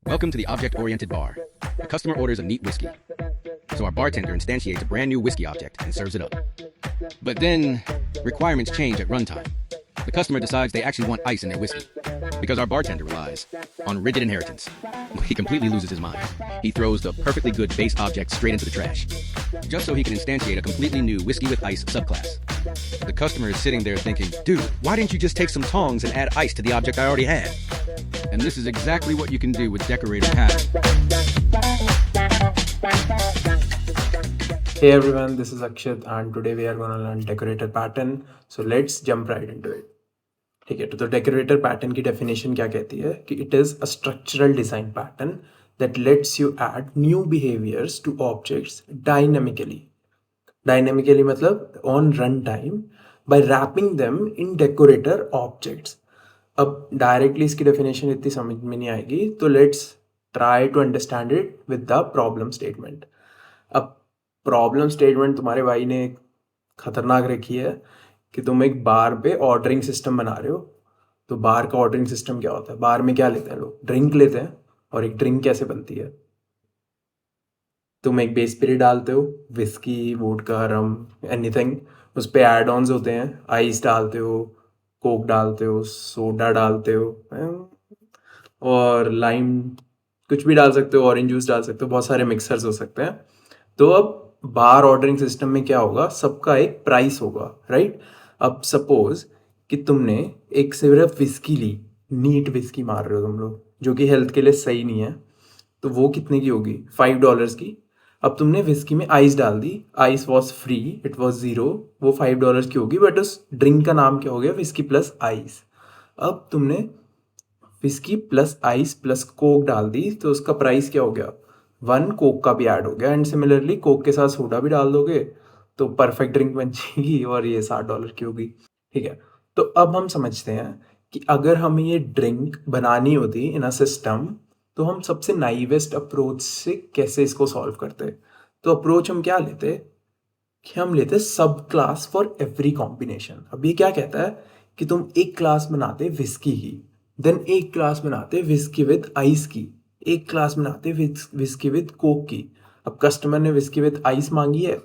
Welcome to the object-oriented bar. The customer orders a neat whiskey. So our bartender instantiates a brand new whiskey object and serves it up. But then, requirements change at runtime. The customer decides they actually want ice in their whiskey. Because our bartender relies on rigid inheritance. He completely loses his mind. He throws the perfectly good base object straight into the trash. Just so he can instantiate a completely new whiskey with ice subclass. The customer is sitting there thinking, dude, why didn't you just take some tongs and add ice to the object I already had? And this is exactly what you can do with Decorator Pattern. Hey everyone, this is Akshit and today we are going to learn decorator pattern. So let's jump right into it. ठीक है, तो decorator pattern की definition क्या कहती है कि it is a structural design pattern that lets you add new behaviors to objects dynamically. Dynamically मतलब on runtime by wrapping them in decorator objects. अब डायरेक्टली इसकी डेफिनेशन इतनी समझ में नहीं आएगी, तो let's try to understand it with the problem statement. अब प्रॉब्लम स्टेटमेंट तुम्हारे भाई ने खतरनाक रखी है कि तुम एक बार पे ऑर्डरिंग सिस्टम बना रहे हो. तो बार का ऑर्डरिंग सिस्टम क्या होता है? बार में क्या लेते हैं लोग? ड्रिंक लेते हैं. और एक ड्रिंक कैसे बनती है? तुम एक बेस पीरियड डालते हो, विस्की, वोडका, रम, एनीथिंग. उस पर एड ऑन्स होते हैं, आइस डालते हो, कोक डालते हो, सोडा डालते हो, और लाइम कुछ भी डाल सकते हो, ऑरेंज जूस डाल सकते हो, बहुत सारे मिक्सर्स हो सकते हैं. तो अब बार ऑर्डरिंग सिस्टम में क्या होगा? सबका एक प्राइस होगा, राइट? अब सपोज कि तुमने एक सिर्फ विस्की ली, नीट विस्की मार रहे हो तुम लोग, जो कि हेल्थ के लिए सही नहीं है. तो वो कितने की होगी? $5 की. अब तुमने विस्की में आइस डाल दी, ice was free, it was zero, वो $5 की होगी, बट उस ड्रिंक का नाम क्या हो गया? Whisky plus ice. अब तुमने whisky plus ice plus Coke डाल दी, तो उसका प्राइस क्या हो गया? 1 कोक का भी ऐड हो गया. एंड सिमिलरली कोक के साथ सोडा भी डाल दोगे तो परफेक्ट ड्रिंक बन जाएगी और ये $60 की होगी. ठीक है, तो अब हम समझते हैं कि अगर हमें ये ड्रिंक बनानी होती इन अ सिस्टम, तो हम सबसे नाइवेस्ट अप्रोच से कैसे इसको सॉल्व करते? तो अप्रोच हम क्या लेते कि हम लेते सब क्लास फॉर एवरी कॉम्बिनेशन. अब ये क्या कहता है कि तुम एक क्लास बनाते विस्की की, देन एक क्लास बनाते विस्की विद आइस की, एक क्लास बनाते विस्की विद कोक की. अब कस्टमर ने विस्की विद आइस मांगी है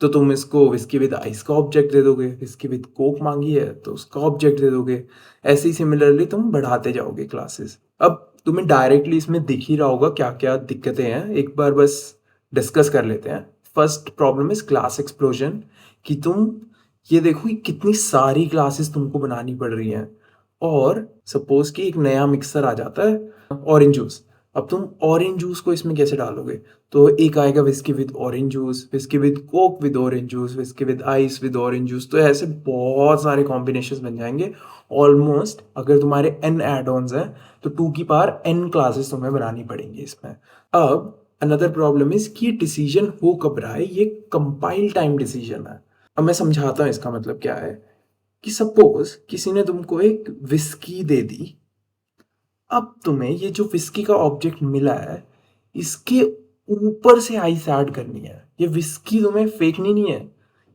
तो तुम इसको विस्की विद आइस का ऑब्जेक्ट दे दोगे. विस्की विद कोक मांगी है तो उसका ऑब्जेक्ट दे दोगे. ऐसे ही सिमिलरली तुम बढ़ाते जाओगे क्लासेस. अब तुम्हें डायरेक्टली इसमें दिख ही रहा होगा क्या क्या दिक्कतें हैं. एक बार बस डिस्कस कर लेते हैं. First problem is class explosion. कि तुम ये देखो कि कितनी सारी क्लासेस तुमको बनानी पड़ रही हैं. और सपोज कि एक नया मिक्सर आ जाता है, ऑरेंज जूस. अब तुम ऑरेंज जूस को इसमें कैसे डालोगे? तो एक आएगा whisky with orange juice, whisky with Coke with orange juice, whisky with ice with orange juice. तो ऐसे बहुत सारे कॉम्बिनेशंस बन जाएंगे. ऑलमोस्ट अगर तुम्हारे n एड ऑन्स हैं तो 2 की पावर n क्लासेस तुम्हें बनानी पड़ेंगी इसमें. अब अनदर प्रॉब्लम इज कि डिसीजन हो कब रहा है? ये कंपाइल टाइम डिसीजन है. अब मैं समझाता हूँ इसका मतलब क्या है. कि सपोज किसी ने तुमको एक विस्की दे दी. अब तुम्हें ये जो विस्की का ऑब्जेक्ट मिला है, इसके ऊपर से आइस ऐड करनी है. ये विस्की तुम्हें फेंकनी नहीं है,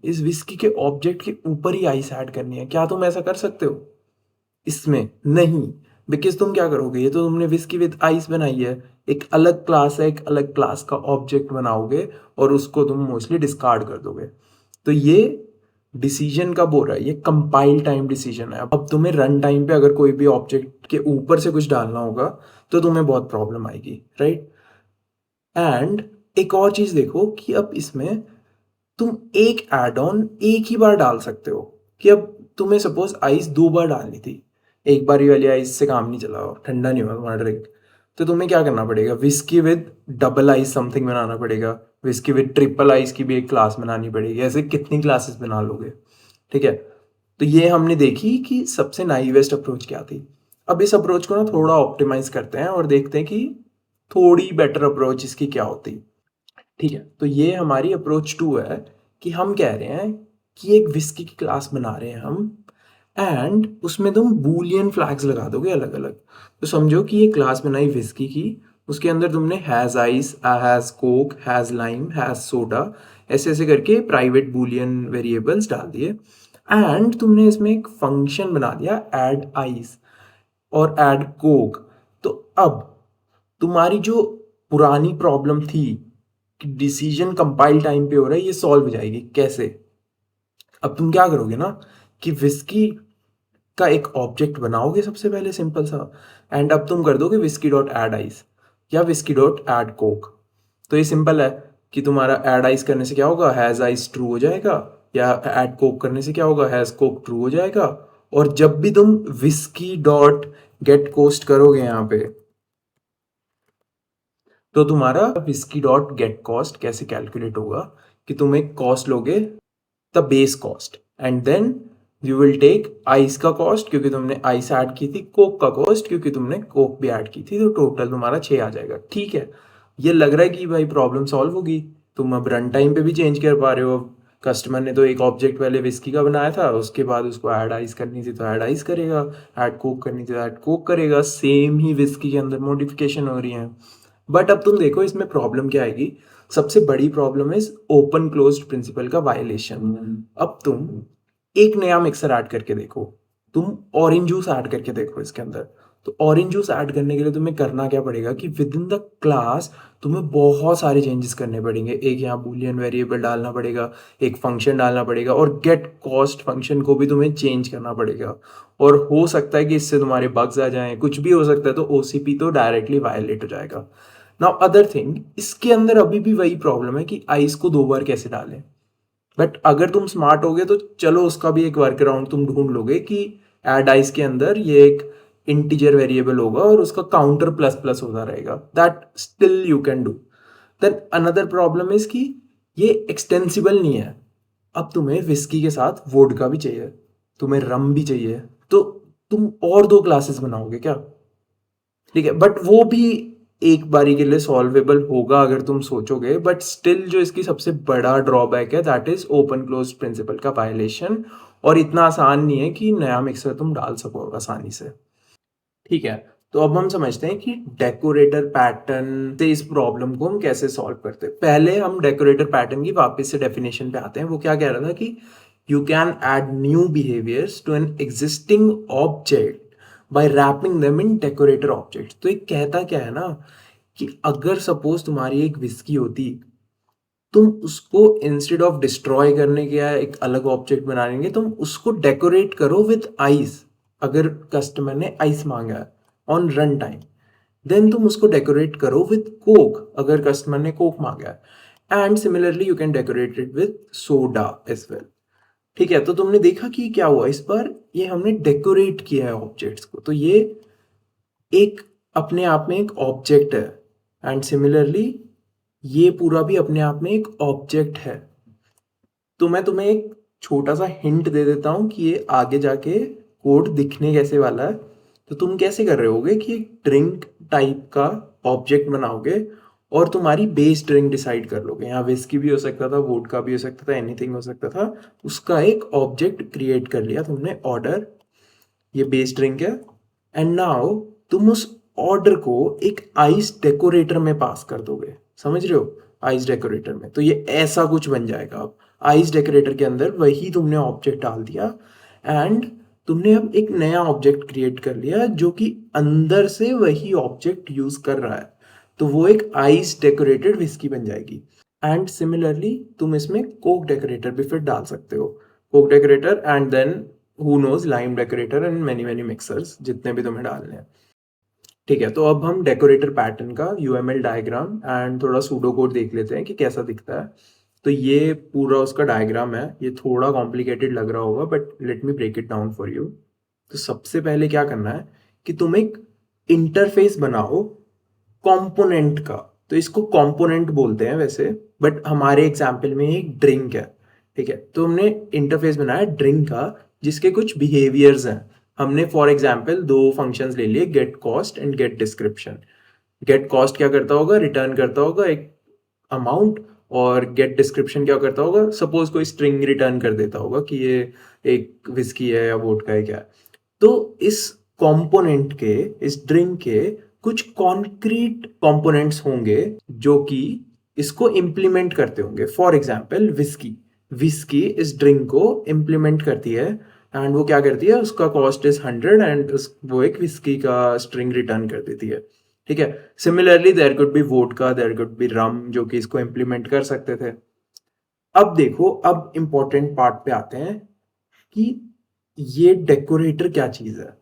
इस विस्की के ऑब्जेक्ट के ऊपर ही आइस ऐड करनी है. क्या तुम ऐसा कर सकते हो? इसमें नहीं. बिकॉज तुम क्या करोगे? ये तो तुमने विस्की विद आइस बनाई है, एक अलग क्लास है, एक अलग क्लास का ऑब्जेक्ट बनाओगे और उसको तुम मोस्टली डिस्कार्ड कर दोगे. तो ये डिसीजन कब हो रहा है? ये कंपाइल टाइम डिसीजन है. अब तुम्हें रन टाइम पे अगर कोई भी ऑब्जेक्ट के ऊपर से कुछ डालना होगा तो तुम्हें बहुत प्रॉब्लम आएगी, राइट? एंड एक और चीज देखो कि अब इसमें तुम एक एड ऑन एक ही बार डाल सकते हो. कि अब तुम्हें सपोज आइस 2 बार डालनी थी, एक बार वाली आइस से काम नहीं चला और ठंडा नहीं हुआ तुम्हारा ड्रिंक, तो तुम्हें क्या करना पड़ेगा? Whisky with double ice something बनाना पड़ेगा. विस्की विद ट्रिपल आइस की भी एक क्लास बनानी पड़ेगी. ऐसे कितनी क्लासेस बना लोगे? ठीक है, तो ये हमने देखी कि सबसे नाइवेस्ट अप्रोच क्या थी. अब इस अप्रोच को ना थोड़ा ऑप्टिमाइज करते हैं और देखते हैं कि थोड़ी बेटर अप्रोच इसकी क्या होती. ठीक है, तो ये हमारी अप्रोच 2 है कि हम कह रहे हैं कि एक विस्की की क्लास बना रहे हैं हम, एंड उसमें तुम बूलियन फ्लैग्स लगा दोगे अलग अलग. तो समझो कि ये क्लास बनाई विस्की की, उसके अंदर तुमने has ice, has Coke, has lime, has soda, ऐसे ऐसे करके प्राइवेट बूलियन वेरिएबल्स डाल दिए. एंड तुमने इसमें एक फंक्शन बना दिया ऐड आइस और ऐड कोक. तो अब तुम्हारी जो पुरानी प्रॉब्लम थी कि डिसीजन कंपाइल टाइम पे हो रहा है, ये सॉल्व हो जाएगी। कैसे? अब तुम क्या करोगे ना कि विस्की का एक ऑब्जेक्ट बनाओगे सबसे पहले, सिंपल सा, एंड अब तुम कर दोगे विस्की डॉट एड आइस या विस्की डॉट एड कोक। तो ये सिंपल है कि तुम्हारा एड आइस करने से क्या होगा, हैज आइस ट्रू हो जाएगा, या एड कोक करने से क्या होगा, हैज कोक ट्रू हो जाएगा। और जब भी तुम विस्की डॉट गेट कोस्ट करोगे यहाँ पे, तो तुम्हारा विस्की डॉट गेट कॉस्ट कैसे कैलकुलेट होगा कि तुम एक कॉस्ट लोगे, the base cost, and then you will take ice का कॉस्ट क्योंकि तुमने आइस ऐड की थी, कोक का कॉस्ट क्योंकि तुमने कोक भी ऐड की थी, तो टोटल तुम्हारा 6 आ जाएगा। ठीक है, ये लग रहा है कि भाई प्रॉब्लम सॉल्व होगी। तुम अब रन टाइम पे भी चेंज कर पा रहे हो। कस्टमर ने तो एक ऑब्जेक्ट पहले विस्की का बनाया था, उसके बाद उसको ऐड आइस करनी थी तो ऐड आइस करेगा, ऐड कोक करनी थी तो ऐड कोक करेगा। सेम ही विस्की के अंदर मॉडिफिकेशन हो रही है। बट अब तुम देखो इसमें प्रॉब्लम क्या आएगी। सबसे बड़ी problem is open closed principle का वायलेशन। अब तुम एक नया मिक्सर ऐड करके देखो, तुम ऑरेंज जूस ऐड करके देखो इसके अंदर। तो ऑरेंज जूस ऐड करने के लिए तुम्हें करना क्या पड़ेगा कि विद इन द क्लास तुम्हें बहुत सारे चेंजेस करने पड़ेंगे। एक यहाँ बूलियन वेरिएबल डालना पड़ेगा, एक फंक्शन डालना पड़ेगा, और गेट कॉस्ट फंक्शन को भी तुम्हें चेंज करना पड़ेगा। और हो सकता है कि इससे तुम्हारे बग्स आ जाएं, कुछ भी हो सकता है, तो ओसीपी तो डायरेक्टली वायलेट हो जाएगा। नाउ अदर थिंग, इसके अंदर अभी भी वही प्रॉब्लम है कि आइस को 2 बार कैसे डालें। बट अगर तुम स्मार्ट होगे तो चलो उसका भी एक वर्क अराउंड तुम ढूंढ लोगे कि एड आइस के अंदर ये एक इंटीजर वेरिएबल होगा और उसका काउंटर प्लस प्लस होता रहेगा। That still you can do. Then another problem is कि ये एक्सटेंसिबल नहीं है। अब तुम्हें विस्की के साथ वोडका भी चाहिए, तुम्हें रम भी चाहिए, तो तुम और 2 क्लासेस बनाओगे क्या? ठीक है, बट वो भी एक बारी के लिए सॉल्वेबल होगा अगर तुम सोचोगे। बट स्टिल जो इसकी सबसे बड़ा ड्रॉबैक है that is open close principle का वायलेशन। और इतना आसान नहीं है कि नया मिक्सर तुम डाल सको आसानी से। ठीक है, तो अब हम समझते हैं कि डेकोरेटर पैटर्न से इस प्रॉब्लम को हम कैसे सॉल्व करते हैं। पहले हम डेकोरेटर पैटर्न की वापस से डेफिनेशन पे आते हैं। वो क्या कह रहा था कि you can add new behaviours to an existing object by wrapping them in decorator object. तो ये कहता क्या है ना कि अगर सपोज तुम्हारी एक विस्की होती, तुम उसको इंस्टेड ऑफ डिस्ट्रॉय करने के या एक अलग ऑब्जेक्ट बनाने के, तुम उसको डेकोरेट करो विद आइस। अगर कस्टमर ने आइस मांगा है ऑन रन टाइम, देन तुम उसको डेकोरेट करो विद कोक अगर कस्टमर ने कोक मांगा है, and similarly you can decorate it with soda as well. ठीक है, तो तुमने देखा कि क्या हुआ इस बार, ये हमने डेकोरेट किया है ऑब्जेक्ट्स को, तो ये एक अपने आप में एक ऑब्जेक्ट है, एंड सिमिलरली ये पूरा भी अपने आप में एक ऑब्जेक्ट है। तो मैं तुम्हें एक छोटा सा हिंट दे देता हूँ कि ये आगे जाके कोड दिखने कैसे वाला है। तो तुम कैसे कर रहे होगे कि एक ड्रिंक टाइप का ऑब्जेक्ट बनाओगे और तुम्हारी बेस ड्रिंक डिसाइड कर लोगे। यहाँ विस्की भी हो सकता था, वोडका भी हो सकता था, एनीथिंग हो सकता था। उसका एक ऑब्जेक्ट क्रिएट कर लिया तुमने, ऑर्डर, ये बेस ड्रिंक है। एंड नाउ तुम उस ऑर्डर को एक आइस डेकोरेटर में पास कर दोगे, समझ रहे हो, आइस डेकोरेटर में। तो ये ऐसा कुछ बन जाएगा। अब आइस डेकोरेटर के अंदर वही तुमने ऑब्जेक्ट डाल दिया, एंड तुमने अब एक नया ऑब्जेक्ट क्रिएट कर लिया जो कि अंदर से वही ऑब्जेक्ट यूज कर रहा है। तो वो एक आइस डेकोरेटेड विस्की बन जाएगी। एंड सिमिलरली तुम इसमें कोक डेकोरेटर भी फिर डाल सकते हो, coke decorator, and then who knows lime decorator and many many mixers, जितने भी तुम्हें डालने हैं। ठीक है, तो अब हम डेकोरेटर पैटर्न का यूएमएल डायग्राम एंड थोड़ा सूडो कोड देख लेते हैं कि कैसा दिखता है। तो ये पूरा उसका डायग्राम है। ये थोड़ा कॉम्प्लिकेटेड लग रहा होगा but let me break it down for you. तो सबसे पहले क्या करना है कि तुम एक इंटरफेस बनाओ कंपोनेंट का। तो इसको कंपोनेंट बोलते हैं वैसे, बट हमारे एग्जाम्पल में एक ड्रिंक है। ठीक है, तो हमने इंटरफेस बनाया ड्रिंक का जिसके कुछ बिहेवियर्स हैं। हमने फॉर एग्जाम्पल 2 फंक्शंस ले लिए, get cost and get description. Get cost क्या करता होगा, रिटर्न करता होगा एक अमाउंट, और गेट डिस्क्रिप्शन क्या करता होगा, सपोज कोई स्ट्रिंग रिटर्न कर देता होगा कि ये एक विस्की है या वोडका है क्या है। तो इस कंपोनेंट के, इस ड्रिंक के कुछ कॉन्क्रीट कंपोनेंट्स होंगे जो कि इसको इम्प्लीमेंट करते होंगे। फॉर एग्जाम्पल विस्की, विस्की इस ड्रिंक को इम्प्लीमेंट करती है, एंड वो क्या करती है, उसका कॉस्ट इज 100 एंड वो एक विस्की का स्ट्रिंग रिटर्न कर देती है। ठीक है। Similarly there could be vodka, there could be rum जो कि इसको इम्प्लीमेंट कर सकते थे। अब देखो, अब इंपॉर्टेंट पार्ट पे आते हैं कि ये डेकोरेटर क्या चीज है।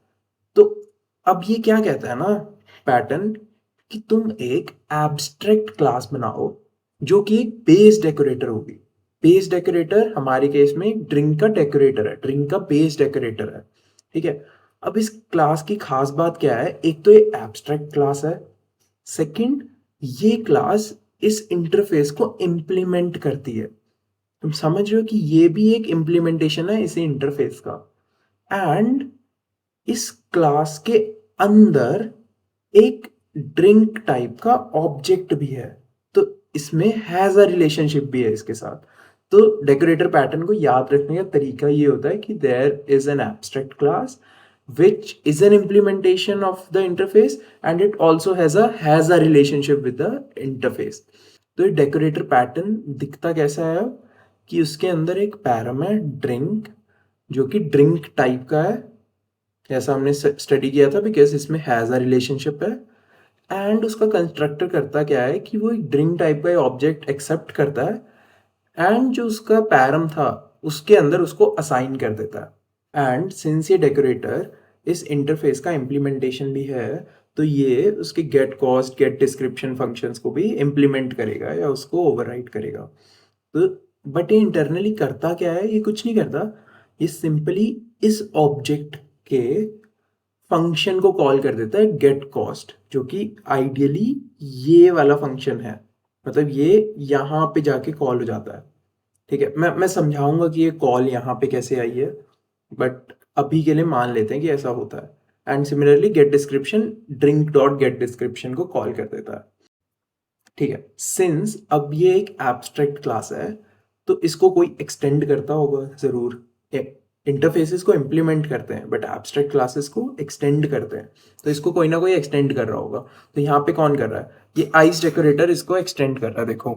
तो अब ये क्या कहता है ना पैटर्न, कि तुम एक एब्स्ट्रैक्ट क्लास बनाओ जो कि एक बेस डेकोरेटर होगी। बेस डेकोरेटर हमारे केस में ड्रिंक का डेकोरेटर है, ड्रिंक का बेस डेकोरेटर है, ठीक है। अब इस क्लास की खास बात क्या है, एक तो ये एब्स्ट्रैक्ट क्लास है, सेकंड ये क्लास इस इंटरफेस को इम्प्लीमेंट करती है। तुम समझ रहे हो कि ये भी एक इम्प्लीमेंटेशन है इसी इंटरफेस का। एंड इस क्लास के अंदर एक ड्रिंक टाइप का ऑब्जेक्ट भी है, तो इसमें हैज अ रिलेशनशिप भी है इसके साथ। तो डेकोरेटर पैटर्न को याद रखने का तरीका ये होता है कि there is an abstract class which is an implementation of the interface and it also has a relationship with the interface। तो ये डेकोरेटर पैटर्न दिखता कैसा है अब, कि उसके अंदर एक पैरम है ड्रिंक, जो कि ड्रिंक टाइप का है, जैसा हमने स्टडी किया था, बिकॉज इसमें हैज अ रिलेशनशिप है। एंड उसका कंस्ट्रक्टर करता क्या है कि वो एक ड्रिंक टाइप का ऑब्जेक्ट एक्सेप्ट करता है एंड जो उसका पैरम था उसके अंदर उसको असाइन कर देता है। एंड सिंस ये डेकोरेटर इस इंटरफेस का इम्प्लीमेंटेशन भी है, तो ये उसके get cost get description functions को भी इम्प्लीमेंट करेगा या उसको ओवरराइड करेगा। तो बट ये इंटरनली करता क्या है, ये कुछ नहीं करता, ये सिंपली इस ऑब्जेक्ट के फंक्शन को कॉल कर देता है गेट कॉस्ट, जो कि आइडियली ये वाला फंक्शन है, मतलब ये यहाँ पे जाके कॉल हो जाता है, ठीक है। मैं समझाऊंगा कि ये कॉल यहाँ पे कैसे आई है, बट अभी के लिए मान लेते हैं कि ऐसा होता है। And similarly get description drink dot get description को कॉल कर देता है, ठीक है। सिंस अब ये एक एब्स्ट्रैक्ट क्लास है, तो इसको कोई एक्सटेंड करता होगा जरूर। इंटरफेसेस को इम्प्लीमेंट करते हैं बट एब्स्ट्रैक्ट क्लासेस को एक्सटेंड करते हैं, तो इसको कोई ना कोई एक्सटेंड कर रहा होगा। तो यहाँ पे कौन कर रहा है, ये आइस डेकोरेटर इसको एक्सटेंड कर रहा है, देखो,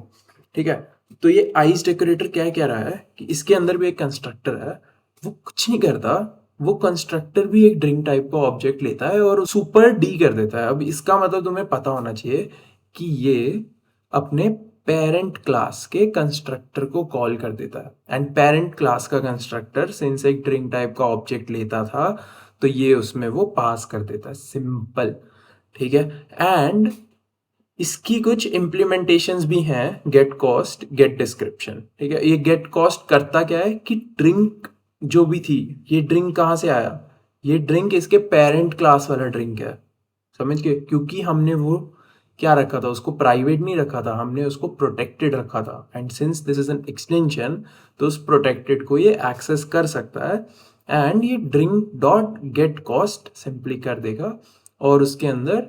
ठीक है। तो ये आइस डेकोरेटर क्या कह रहा है कि इसके अंदर भी एक कंस्ट्रक्टर है, वो कुछ नहीं करता, वो कंस्ट्रक्टर भी एक ड्रिंक टाइप का ऑब्जेक्ट लेता है और सुपर डी कर देता है। अब इसका मतलब तुम्हें पता होना चाहिए कि ये अपने पेरेंट क्लास के कंस्ट्रक्टर को कॉल कर देता है। एंड पेरेंट क्लास का कंस्ट्रक्टर सिंस एक ड्रिंक टाइप का ऑब्जेक्ट लेता था, तो ये उसमें वो पास कर देता है, सिंपल, ठीक है। एंड इसकी कुछ इम्प्लीमेंटेशंस भी हैं, गेट कॉस्ट गेट डिस्क्रिप्शन, ठीक है। ये गेट कॉस्ट करता क्या है कि ड्रिंक जो भी थी, ये ड्रिंक कहाँ से आया, ये ड्रिंक इसके पेरेंट क्लास वाला ड्रिंक है, समझ गए, क्योंकि हमने वो क्या रखा था, उसको प्राइवेट नहीं रखा था, हमने उसको प्रोटेक्टेड रखा था। And since this is an extension, तो उस प्रोटेक्टेड को ये एक्सेस कर सकता है। एंड ये drink dot get cost simply कर देगा और उसके अंदर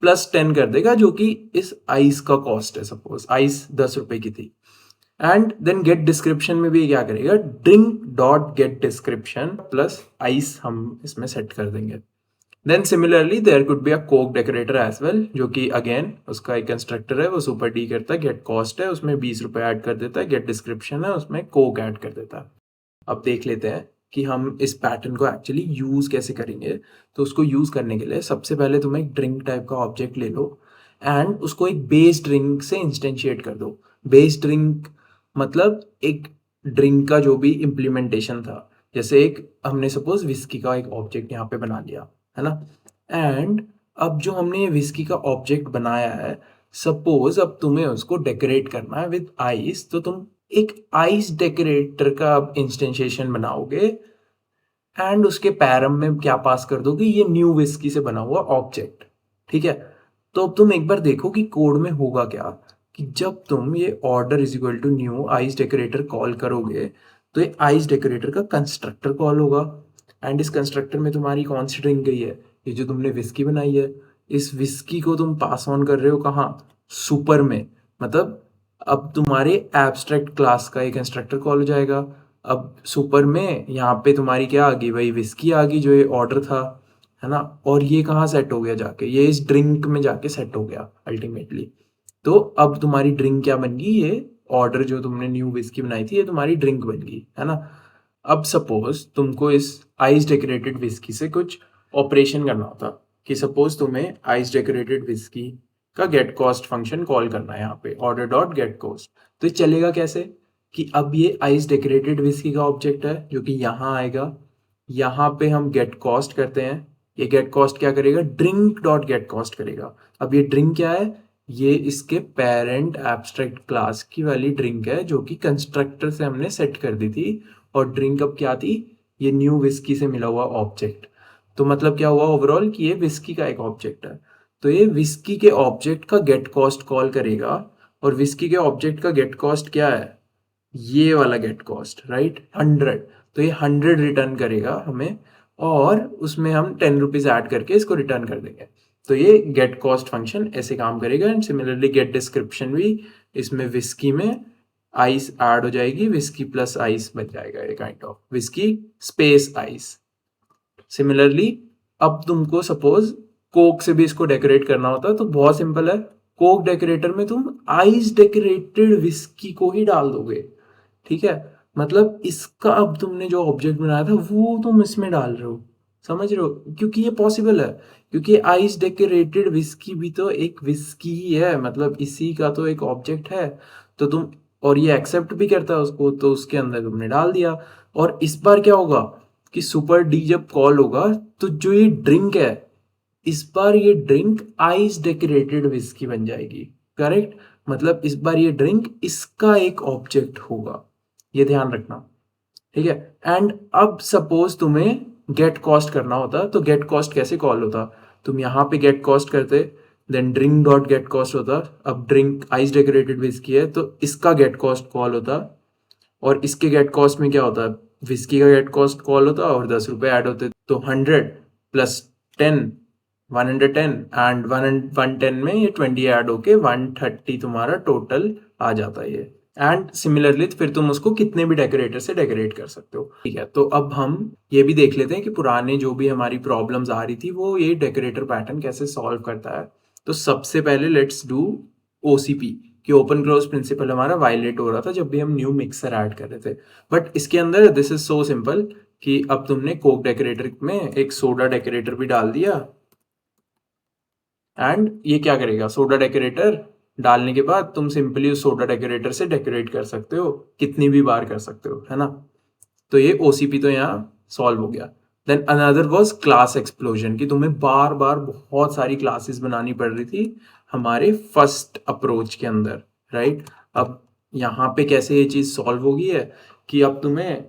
+10 कर देगा, जो कि इस आइस का कॉस्ट है, सपोज आइस 10 रुपए की थी। एंड देन गेट डिस्क्रिप्शन में भी क्या करेगा, drink dot get description plus ice हम इसमें सेट कर देंगे। Then similarly there could be a coke decorator as well, जो कि अगेन उसका एक कंस्ट्रक्टर है, वो सुपर डी करता है, गेट कॉस्ट है उसमें 20 रुपए ऐड कर देता है, गेट डिस्क्रिप्शन है उसमें कोक ऐड कर देता है। अब देख लेते हैं कि हम इस पैटर्न को एक्चुअली यूज कैसे करेंगे। तो उसको यूज करने के लिए सबसे पहले तुम एक ड्रिंक टाइप का ऑब्जेक्ट ले लो एंड उसको एक बेस ड्रिंक से इंस्टेंशिएट कर दो। बेस ड्रिंक मतलब एक ड्रिंक का जो भी इम्प्लीमेंटेशन था, जैसे एक हमने सपोज विस्की का एक ऑब्जेक्ट यहाँ पे बना लिया, है ना। एंड अब जो हमने ये विस्की का ऑब्जेक्ट बनाया है, सपोज अब तुम्हें उसको डेकोरेट करना है विद आइस, तो तुम एक आइस डेकोरेटर का इंस्टेंशिएशन बनाओगे एंड उसके पैरम में क्या पास कर दोगे, ये न्यू विस्की से बना हुआ ऑब्जेक्ट, ठीक है। तो अब तुम एक बार देखो कि कोड में होगा क्या, कि जब तुम ये order is equal to new ice decorator call करोगे, तो ये आइस डेकोरेटर का कंस्ट्रक्टर कॉल होगा। एंड इस कंस्ट्रक्टर में तुम्हारी कौन सी ड्रिंक गई है, ये जो तुमने विस्की बनाई है, इस विस्की को तुम पास ऑन कर रहे हो कहाँ, सुपर में, मतलब अब तुम्हारे एब्स्ट्रैक्ट क्लास का एक कंस्ट्रक्टर कॉल हो जाएगा। अब सुपर में यहाँ पे तुम्हारी क्या आ गई भाई, विस्की आ गई जो ये ऑर्डर था, है ना। और ये कहाँ सेट हो गया जाके, ये इस ड्रिंक में जाके सेट हो गया अल्टीमेटली। तो अब तुम्हारी ड्रिंक क्या बन गई, ये ऑर्डर जो तुमने न्यू विस्की बनाई थी, ये तुम्हारी ड्रिंक बन गई, है ना। अब सपोज तुमको इस आइस डेकोरेटेड विस्की से कुछ ऑपरेशन करना होता, कि सपोज तुम्हें आइस डेकोरेटेड विस्की का गेट कॉस्ट फंक्शन कॉल करना है यहाँ पे ऑर्डर डॉट गेट कॉस्ट। तो ये चलेगा कैसे कि अब ये आइस डेकोरेटेड विस्की का ऑब्जेक्ट है जो कि यहाँ आएगा, यहाँ पे हम गेट कॉस्ट करते हैं, ये गेट कॉस्ट क्या करेगा, ड्रिंक डॉट गेट कॉस्ट करेगा। अब ये ड्रिंक क्या है, ये इसके पेरेंट एब्स्ट्रैक्ट क्लास की वाली ड्रिंक है जो कि कंस्ट्रक्टर से हमने सेट कर दी थी, और ड्रिंक अब क्या थी, ये न्यू विस्की से मिला हुआ ऑब्जेक्ट। तो मतलब क्या हुआ ओवरऑल कि ये विस्की का एक ऑब्जेक्ट है। तो ये विस्की के ऑब्जेक्ट का गेट कॉस्ट कॉल करेगा, और विस्की के ऑब्जेक्ट का गेट कॉस्ट क्या है, ये वाला गेट कॉस्ट, राइट, 100। तो ये 100 रिटर्न करेगा हमें, और उसमें हम 10 रुपीज ऐड करके इसको रिटर्न कर देंगे। तो ये गेट कॉस्ट फंक्शन ऐसे काम करेगा। एंड सिमिलरली गेट डिस्क्रिप्शन भी, इसमें विस्की में आइस ऐड हो जाएगी, विस्की प्लस आइस बन जाएगा, ये kind of whisky space ice. Similarly अब तुमको सपोज कोक से भी इसको डेकोरेट करना होता है तो बहुत सिंपल है, कोक डेकोरेटर में तुम आइस डेकोरेटेड विस्की को ही डाल दोगे, ठीक है। मतलब इसका अब तुमने जो ऑब्जेक्ट बनाया था वो तुम इसमें डाल रहे हो, समझ रहे हो, क्योंकि ये पॉसिबल है, क्योंकि आइस डेकोरेटेड विस्की भी तो एक विस्की ही है, मतलब इसी का तो एक ऑब्जेक्ट है। तो तुम, और ये एक्सेप्ट भी करता है उसको, तो उसके अंदर तुमने डाल दिया। और इस बार क्या होगा कि सुपर डी जब कॉल होगा तो जो ये ड्रिंक है, इस बार ये ड्रिंक आइस डेकोरेटेड विस्की बन जाएगी, करेक्ट। मतलब इस बार ये ड्रिंक इसका एक ऑब्जेक्ट होगा, ये ध्यान रखना, ठीक है। एंड अब सपोज तुम्हें गेट कॉस्ट करना होता तो गेट कॉस्ट कैसे कॉल होता, तुम यहाँ पे गेट कॉस्ट करते, then drink dot get cost होता। अब ड्रिंक आइस डेकोरेटेड विस्की है तो इसका गेट कॉस्ट कॉल होता, और इसके गेट कॉस्ट में क्या होता है, विस्की का गेट कॉस्ट कॉल होता और 10 रुपए ऐड होते। तो 100 प्लस 10 110 एंड 110 में ये 20 ऐड होके 130 तुम्हारा टोटल आ जाता है ये। एंड सिमिलरली फिर तुम उसको कितने भी डेकोरेटर से डेकोरेट कर सकते हो, ठीक है। तो अब हम ये भी देख लेते हैं कि पुराने जो भी हमारी प्रॉब्लम्स आ रही थी वो ये डेकोरेटर पैटर्न कैसे सॉल्व करता है। तो सबसे पहले लेट्स डू ओसीपी, कि ओपन क्लोज प्रिंसिपल हमारा वायलेट हो रहा था जब भी हम न्यू मिक्सर ऐड कर रहे थे। बट इसके अंदर दिस इज सो सिंपल कि अब तुमने कोक डेकोरेटर में एक सोडा डेकोरेटर भी डाल दिया, एंड ये क्या करेगा, सोडा डेकोरेटर डालने के बाद तुम सिंपली उस सोडा डेकोरेटर से डेकोरेट कर सकते हो, कितनी भी बार कर सकते हो, है ना। तो ये ओसीपी तो यहाँ सॉल्व हो गया। Then another was class explosion, कि तुम्हें बार बार बहुत सारी क्लासेस बनानी पड़ रही थी हमारे फर्स्ट अप्रोच के अंदर, राइट। अब यहाँ पे कैसे ये चीज सॉल्व होगी है कि अब तुम्हें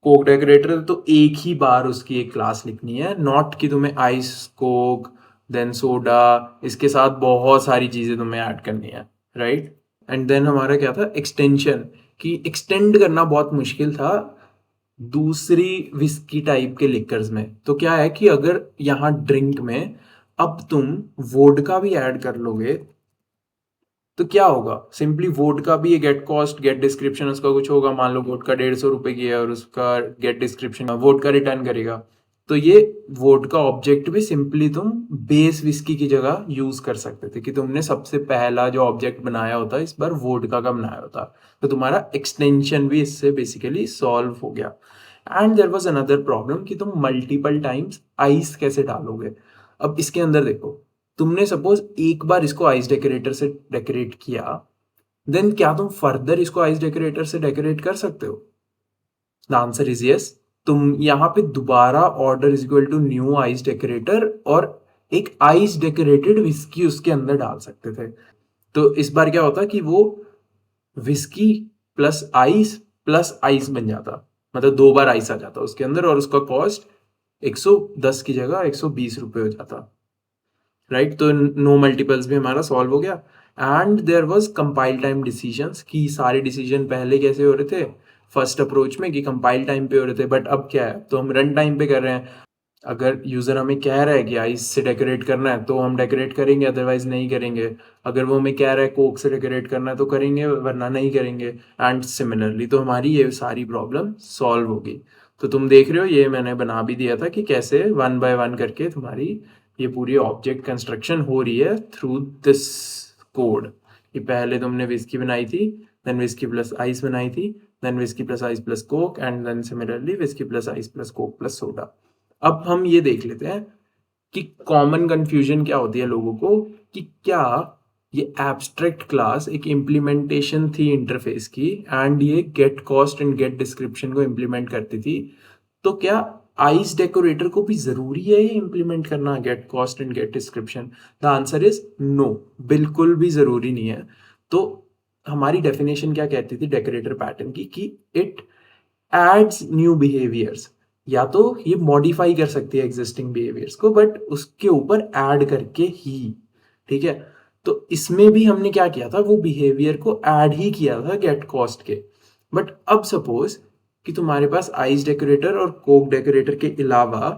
कोक डेकोरेटर तो एक ही बार उसकी एक क्लास लिखनी है, नॉट कि तुम्हें आइस कोक देन सोडा, इसके साथ बहुत सारी चीजें तुम्हें ऐड करनी है, राइट। एंड देन हमारा क्या था, एक्सटेंशन, कि एक्सटेंड करना बहुत मुश्किल था दूसरी विस्की टाइप के लिकर्स में। तो क्या है कि अगर यहाँ ड्रिंक में अब तुम वोडका भी ऐड कर लोगे तो क्या होगा, सिंपली वोडका भी ये गेट कॉस्ट गेट डिस्क्रिप्शन उसका कुछ होगा, मान लो वोडका 150 रुपए की है और उसका गेट डिस्क्रिप्शन वोडका रिटर्न करेगा। तो ये वोडका ऑब्जेक्ट भी सिंपली तुम बेस विस्की की जगह यूज कर सकते थे, कि तुमने सबसे पहला जो ऑब्जेक्ट बनाया होता इस बार वोडका का बनाया होता। तो तुम्हारा एक्सटेंशन भी इससे बेसिकली सॉल्व हो गया। And there was another problem कि तुम मल्टीपल टाइम्स आइस कैसे डालोगे। अब इसके अंदर देखो, तुमने सपोज एक बार इसको आइस डेकोरेटर से डेकोरेट किया, देन क्या तुम फर्दर इसको आइस डेकोरेटर से डेकोरेट कर सकते हो? The answer is yes. तुम यहाँ पे दोबारा order is equal to new ice decorator और एक आइस डेकोरेटेड विस्की उसके अंदर डाल सकते थे। तो इस बार क्या होता कि वो विस्की प्लस आइस बन जाता, मतलब 2 बार आइस आ जाता उसके अंदर, और उसका कॉस्ट 110 की जगह 120 रुपए हो जाता, राइट। तो नो मल्टीपल्स भी हमारा सॉल्व हो गया। And there was compile time decisions, कि सारे डिसीजन पहले कैसे हो रहे थे फर्स्ट अप्रोच में कि कंपाइल टाइम पे हो रहे थे, बट अब क्या है, तो हम रन टाइम पे कर रहे हैं। अगर यूजर हमें कह रहा है कि आइस से डेकोरेट करना है तो हम डेकोरेट करेंगे, अदरवाइज नहीं करेंगे। अगर वो हमें कह रहा है कोक से डेकोरेट करना है तो करेंगे, वरना नहीं करेंगे। एंड सिमिलरली तो हमारी ये सारी प्रॉब्लम सॉल्व होगी। तो तुम देख रहे हो ये मैंने बना भी दिया था कि कैसे 1 बाय 1 करके तुम्हारी ये पूरी ऑब्जेक्ट कंस्ट्रक्शन हो रही है थ्रू दिस कोड। कि पहले तुमने विस्की बनाई थी, देन विस्की प्लस आइस बनाई थी, then whisky plus ice plus coke, and then similarly whisky plus ice plus coke plus soda. अब हम ये देख लेते हैं कि कॉमन कंफ्यूजन क्या होती है लोगों को कि क्या ये एब्स्ट्रैक्ट क्लास एक इम्प्लीमेंटेशन थी इंटरफेस की एंड ये get cost and get description को इम्प्लीमेंट करती थी, तो क्या आइस डेकोरेटर को भी जरूरी है ये इम्प्लीमेंट करना get cost and get description? The answer is no, बिल्कुल भी जरूरी नहीं है। तो हमारी डेफिनेशन क्या कहती थी डेकोरेटर पैटर्न की कि इट एड्स न्यू बिहेवियर्स, या तो ये मॉडिफाई कर सकती है एग्जिस्टिंग बिहेवियर्स को बट उसके ऊपर ऐड करके ही, ठीक है। तो इसमें भी हमने क्या किया था, वो बिहेवियर को ऐड ही किया था गेट कॉस्ट के। बट अब सपोज कि तुम्हारे पास आइस डेकोरेटर और कोक डेकोरेटर के अलावा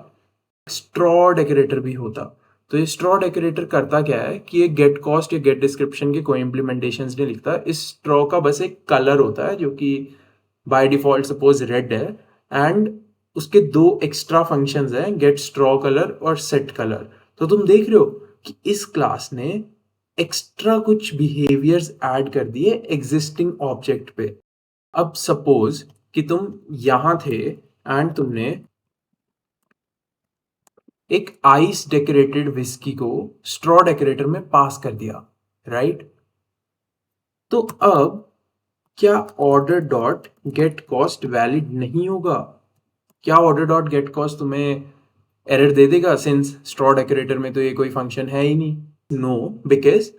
स्ट्रॉ डेकोरेटर भी होता, तो ये स्ट्रॉ डेकोरेटर करता क्या है कि ये गेट कॉस्ट या गेट डिस्क्रिप्शन के कोई इम्प्लीमेंटेशंस नहीं लिखता। इस स्ट्रॉ का बस एक कलर होता है जो कि बाय डिफॉल्ट सपोज रेड है, एंड उसके दो एक्स्ट्रा फंक्शंस हैं, गेट स्ट्रॉ कलर और सेट कलर। तो तुम देख रहे हो कि इस क्लास ने एक्स्ट्रा कुछ बिहेवियर्स ऐड कर दिए एग्जिस्टिंग ऑब्जेक्ट पे। अब सपोज कि तुम यहां थे एंड तुमने एक आइस डेकोरेटेड विस्की को स्ट्रॉ डेकोरेटर में पास कर दिया, राइट? तो अब क्या order dot get cost valid नहीं होगा? क्या ऑर्डर डॉट गेट कॉस्ट तुम्हें एरर दे देगा सिंस स्ट्रॉ डेकोरेटर में तो ये कोई फंक्शन है ही नहीं? नो, बिकॉज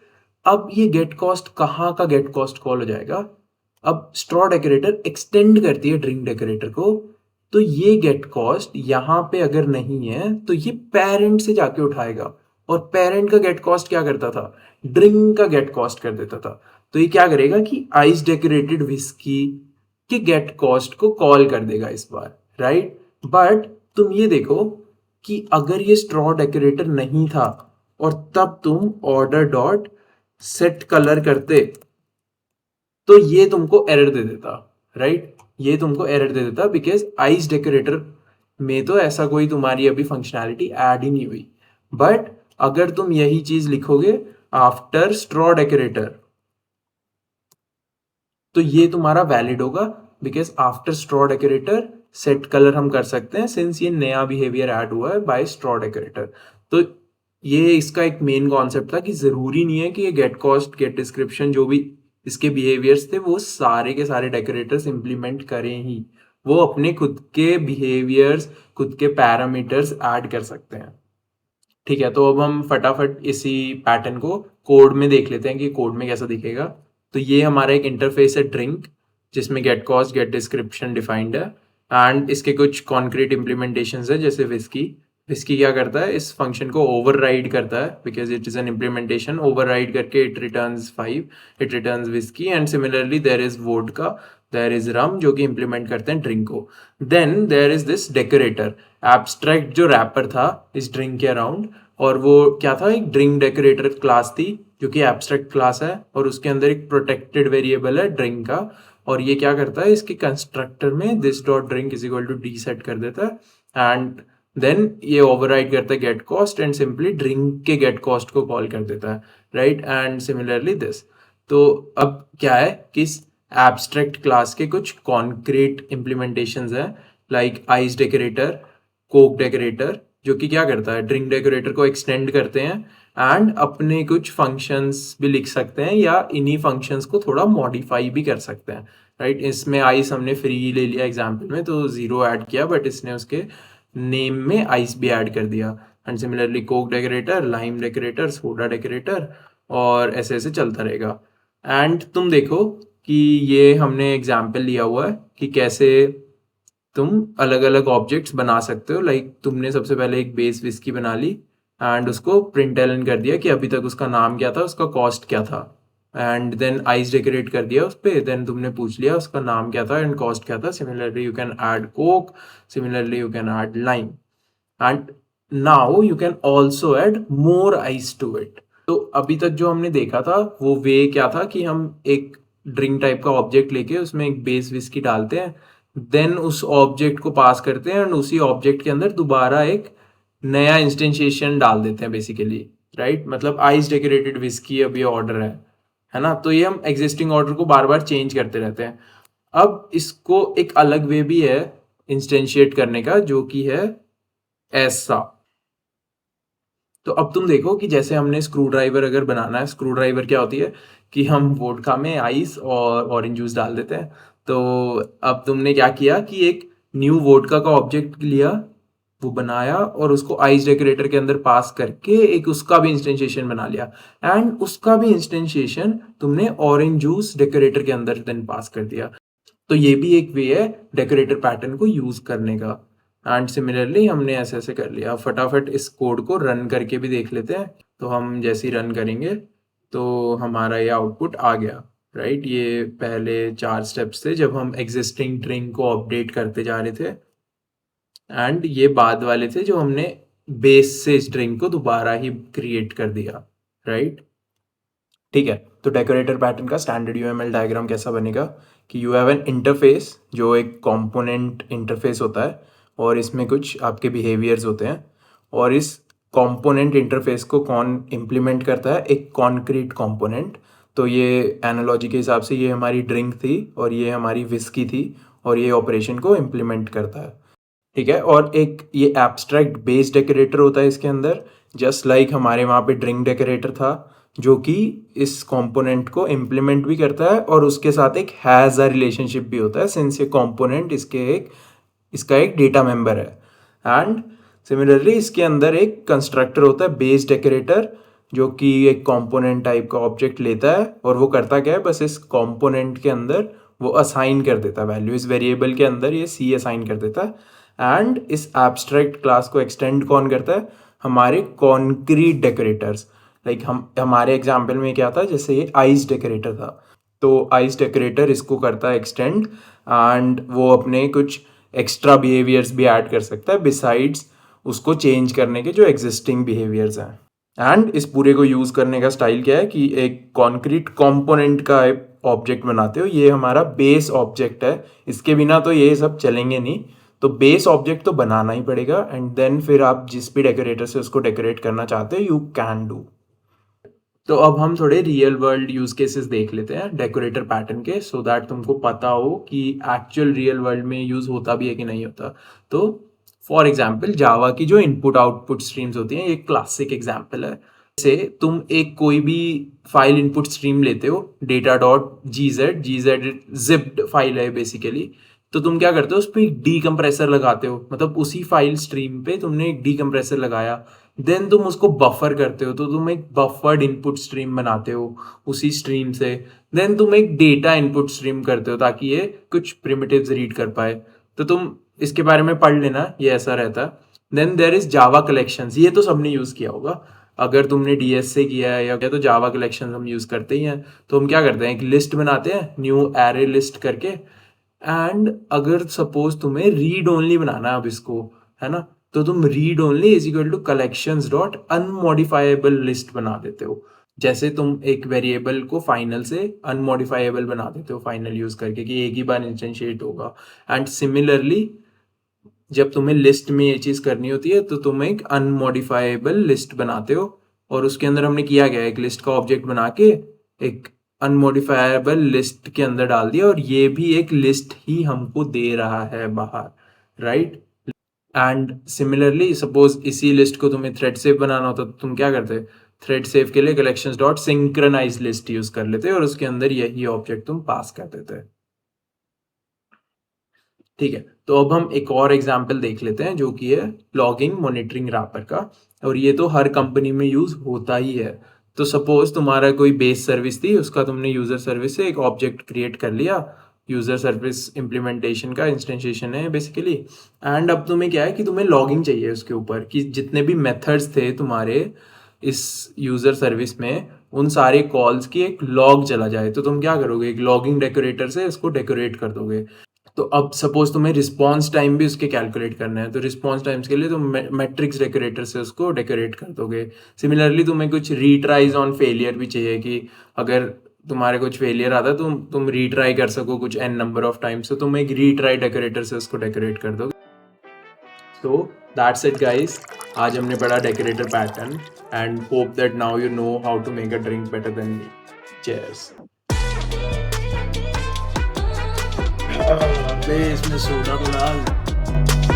अब ये गेट कॉस्ट कहाँ का गेट कॉस्ट कॉल हो जाएगा? अब स्ट्रॉ डेकोरेटर एक्सटेंड करती है ड्रिंक डेकोरेटर को, तो ये गेट कॉस्ट यहाँ पे अगर नहीं है तो ये पेरेंट से जाके उठाएगा, और पेरेंट का गेट कॉस्ट क्या करता था, ड्रिंक का गेट कॉस्ट कर देता था। तो ये क्या करेगा कि आइस डेकोरेटेड विस्की के गेट कॉस्ट को कॉल कर देगा इस बार, राइट? बट तुम ये देखो कि अगर ये स्ट्रॉ डेकोरेटर नहीं था और तब तुम ऑर्डर डॉट सेट कलर करते, तो ये तुमको एरर दे देता, राइट? ये तुमको एरर दे देता बिकॉज आइस डेकोरेटर में तो ऐसा कोई तुम्हारी अभी फंक्शनैलिटी ऐड ही नहीं हुई। बट अगर तुम यही चीज लिखोगे आफ्टर स्ट्रॉ डेकोरेटर, तो ये तुम्हारा वैलिड होगा because after straw decorator set colour हम कर सकते हैं सिंस ये नया बिहेवियर ऐड हुआ है बाय स्ट्रॉ डेकोरेटर। तो ये इसका एक मेन कॉन्सेप्ट था कि जरूरी नहीं है कि ये गेट कॉस्ट गेट डिस्क्रिप्शन जो भी इसके बिहेवियर्स थे वो सारे के सारे डेकोरेटर्स इंप्लीमेंट करें ही, वो अपने खुद के बिहेवियर्स खुद के पैरामीटर्स ऐड कर सकते हैं। ठीक है, तो अब हम फटाफट इसी पैटर्न को कोड में देख लेते हैं कि कोड में कैसा दिखेगा। तो ये हमारा एक इंटरफेस है ड्रिंक जिसमें get cost get description defined है, एंड इसके कुछ कॉन्क्रीट इम्प्लीमेंटेशंस है जैसे विस्की। विस्की क्या करता है, इस फंक्शन को ओवरराइड करता है because it is an implementation. Override करके it returns 5, it returns whisky, and similarly there is vodka, there is rum, जो कि इंप्लीमेंट करते हैं ड्रिंक को। Then there is this decorator, abstract जो रैपर था इस ड्रिंक के अराउंड, और वो क्या था, एक ड्रिंक डेकोरेटर क्लास थी जो कि एब्स्ट्रैक्ट क्लास है, और उसके अंदर एक प्रोटेक्टेड वेरिएबल है ड्रिंक का, और ये क्या करता है, इसके कंस्ट्रक्टर में this dot drink is equal to D set कर देता है, एंड देन ये ओवरराइड करता है get cost and simply drink के गेट कॉस्ट को कॉल कर देता है, राइट? And similarly this. तो अब क्या है कि इस एब्स्ट्रैक्ट क्लास के कुछ कॉन्क्रीट इम्प्लीमेंटेशंस हैं like ice decorator, Coke decorator, जो कि क्या करता है, ड्रिंक डेकोरेटर को एक्सटेंड करते हैं एंड अपने कुछ फंक्शंस भी लिख सकते हैं या इन्हीं फंक्शंस को थोड़ा मॉडिफाई भी कर सकते हैं, राइट? इसमें आइस हमने फ्री ले लिया एग्जाम्पल में तो 0 ऐड किया, बट इसने उसके नेम में आइस भी ऐड कर दिया। And similarly Coke decorator, lime decorator, soda decorator, और ऐसे ऐसे चलता रहेगा। एंड तुम देखो कि ये हमने एग्जाम्पल लिया हुआ है कि कैसे तुम अलग अलग ऑब्जेक्ट्स बना सकते हो। लाइक तुमने सबसे पहले एक बेस विस्की बना ली एंड उसको प्रिंट एलन कर दिया कि अभी तक उसका नाम क्या था, उसका कॉस्ट क्या था, एंड देन आइस डेकोरेट कर दिया उस पर, देन तुमने पूछ लिया उसका नाम क्या था एंड कॉस्ट क्या था। Similarly you can add coke, similarly you can add lime, and now you can also add more ice to it. तो अभी तक जो हमने देखा था वो वे क्या था कि हम एक ड्रिंक टाइप का ऑब्जेक्ट लेके उसमें एक बेस विस्की डालते हैं, देन उस ऑब्जेक्ट को पास करते हैं एंड उसी ऑब्जेक्ट के अंदर दोबारा एक नया इंस्टेंशिएशन डाल देते हैं बेसिकली, राइट? मतलब आइस डेकोरेटेड विस्की अब ये ऑर्डर है ना, तो ये हम एग्जिस्टिंग ऑर्डर को बार बार चेंज करते रहते हैं। अब इसको एक अलग वे भी है इंस्टेंशिएट करने का जो कि है ऐसा, तो अब तुम देखो कि जैसे हमने स्क्रू ड्राइवर अगर बनाना है, स्क्रू ड्राइवर क्या होती है कि हम वोडका में आइस और ऑरेंज जूस डाल देते हैं। तो अब तुमने क्या किया कि एक न्यू वोडका का ऑब्जेक्ट लिया, वो बनाया और उसको आइस डेकोरेटर के अंदर पास करके एक उसका भी इंस्टेंशिएशन बना लिया, एंड उसका भी इंस्टेंशिएशन तुमने ऑरेंज जूस डेकोरेटर के अंदर देन पास कर दिया। तो ये भी एक वे है डेकोरेटर पैटर्न को यूज करने का। एंड सिमिलरली हमने ऐसे ऐसे कर लिया। फटाफट इस कोड को रन करके भी देख लेते हैं। तो हम जैसे ही रन करेंगे तो हमारा ये आउटपुट आ गया, राइट। ये पहले 4 स्टेप्स थे जब हम एग्जिस्टिंग स्ट्रिंग को अपडेट करते जा रहे थे, एंड ये बाद वाले थे जो हमने बेस से स्ट्रिंग को दोबारा ही क्रिएट कर दिया, राइट। ठीक है, तो डेकोरेटर पैटर्न का स्टैंडर्ड यूएमएल डायग्राम कैसा बनेगा कि यू हैव एन इंटरफेस जो एक कंपोनेंट इंटरफेस होता है, और इसमें कुछ आपके बिहेवियर्स होते हैं, और इस कंपोनेंट इंटरफेस को कौन इम्प्लीमेंट करता है, एक कॉन्क्रीट कंपोनेंट। तो ये एनालॉजी के हिसाब से ये हमारी ड्रिंक थी और ये हमारी विस्की थी, और ये ऑपरेशन को इम्प्लीमेंट करता है, ठीक है। और एक ये एब्स्ट्रैक्ट बेस डेकोरेटर होता है इसके अंदर, जस्ट लाइक हमारे वहाँ पे ड्रिंक डेकोरेटर था, जो कि इस कंपोनेंट को इम्प्लीमेंट भी करता है और उसके साथ एक हैज़ अ रिलेशनशिप भी होता है, सिंस ये कंपोनेंट इसका एक डेटा मेंबर है। एंड सिमिलरली इसके अंदर एक कंस्ट्रक्टर होता है बेस डेकोरेटर, जो कि एक कंपोनेंट टाइप का ऑब्जेक्ट लेता है, और वो करता क्या है, बस इस कंपोनेंट के अंदर वो असाइन कर देता है वैल्यू, इस वेरिएबल के अंदर ये सी असाइन कर देता है। एंड इस एब्स्ट्रैक्ट क्लास को एक्सटेंड कौन करता है, हमारे कॉन्क्रीट डेकोरेटर्स। लाइक हमारे एग्जाम्पल में क्या था, जैसे ये आइस डेकोरेटर था, तो आइस डेकोरेटर इसको करता है एक्सटेंड, एंड वो अपने कुछ एक्स्ट्रा बिहेवियर्स भी ऐड कर सकता है बिसाइड्स उसको चेंज करने के जो एग्जिस्टिंग बिहेवियर्स हैं। एंड इस पूरे को यूज़ करने का स्टाइल क्या है कि एक कॉन्क्रीट कंपोनेंट का ऑब्जेक्ट बनाते हो, ये हमारा बेस ऑब्जेक्ट है, इसके बिना तो ये सब चलेंगे नहीं, तो बेस ऑब्जेक्ट तो बनाना ही पड़ेगा, एंड देन फिर आप जिस भी डेकोरेटर से उसको डेकोरेट करना चाहते हो यू कैन डू। तो अब हम थोड़े रियल वर्ल्ड यूज केसेस देख लेते हैं डेकोरेटर पैटर्न के, सो दैट तुमको पता हो कि एक्चुअल रियल वर्ल्ड में यूज होता भी है कि नहीं होता। तो फॉर एग्जाम्पल जावा की जो इनपुट आउटपुट स्ट्रीम्स होती हैं, ये क्लासिक एग्जाम्पल है। जैसे तुम एक कोई भी फाइल इनपुट स्ट्रीम लेते हो, data.gz जिप्ड फाइल है बेसिकली, तो तुम क्या करते हो, उस पर एक डीकम्प्रेसर लगाते हो, मतलब उसी फाइल स्ट्रीम पे तुमने एक डीकम्प्रेसर लगाया, देन तुम उसको बफर करते हो, तो तुम एक बफर्ड इनपुट स्ट्रीम बनाते हो उसी स्ट्रीम से, देन तुम एक डेटा इनपुट स्ट्रीम करते हो ताकि ये कुछ प्रिमिटिव्स रीड कर पाए। तो तुम इसके बारे में पढ़ लेना, ये ऐसा रहता है। Then there is Java collections, ये तो सबने यूज किया होगा, अगर तुमने डीएस से किया है या क्या, तो जावा कलेक्शंस हम यूज करते ही हैं। तो हम क्या करते हैं, एक लिस्ट बनाते हैं न्यू एरे लिस्ट करके, एंड अगर सपोज तुम्हें रीड ओनली बनाना है अब इसको, है ना, तो तुम read only is equal to collections dot unmodifiable list बना देते हो। जैसे तुम एक वेरिएबल को फाइनल से अनमॉडिफाइबल बना देते हो फाइनल यूज करके, कि एक ही बार इंस्टेंशिएट होगा। एंड सिमिलरली जब तुम्हें लिस्ट में ये चीज करनी होती है तो तुम एक अनमॉडिफाइबल लिस्ट बनाते हो, और उसके अंदर हमने किया गया, एक लिस्ट का ऑब्जेक्ट बना के एक अनमॉडिफाइबल लिस्ट के अंदर डाल दिया, और ये भी एक लिस्ट ही हमको दे रहा है बाहर, राइट। एंड सिमिलरली सपोज इसी लिस्ट को तुम्हें थ्रेड सेव बनाना होता तो तुम क्या करते, थ्रेड सेव के लिए collections dot synchronize list use कर लेते और उसके अंदर यही ऑब्जेक्ट तुम पास कर देते। ठीक है, तो अब हम एक और एग्जाम्पल देख लेते हैं जो कि है लॉगिंग मॉनिटरिंग रैपर का, और ये तो हर कंपनी में यूज होता ही है। तो सपोज तुम्हारा कोई बेस सर्विस थी, उसका तुमने यूजर सर्विस से एक ऑब्जेक्ट क्रिएट कर लिया, यूजर सर्विस इम्प्लीमेंटेशन का इंस्टेंशिएशन है बेसिकली। एंड अब तुम्हें क्या है कि तुम्हें लॉगिंग चाहिए उसके ऊपर, कि जितने भी मेथड्स थे तुम्हारे इस यूजर सर्विस में, उन सारे कॉल्स की एक लॉग चला जाए। तो तुम क्या करोगे, एक लॉगिंग डेकोरेटर से इसको डेकोरेट कर दोगे। तो अब सपोज तुम्हें रिस्पॉन्स टाइम भी उसके कैलकुलेट करना है, तो रिस्पॉन्स टाइम्स के लिए तुम मैट्रिक्स डेकोरेटर से उसको डेकोरेट कर दोगे। सिमिलरली तुम्हें कुछ रीट्राइज ऑन फेलियर भी चाहिए, कि अगर तुम्हारे कुछ फेलियर आता है तो तुम रीट्राई कर सको कुछ n नंबर ऑफ टाइम्स, तो तुम एक रीट्राई डेकोरेटर से उसको डेकोरेट कर दोगे। तो दैट्स इट गाइस, आज हमने पढ़ा decorator pattern, and hope that now you know how to make a drink better than me. Cheers. इसमें सोडा को डाल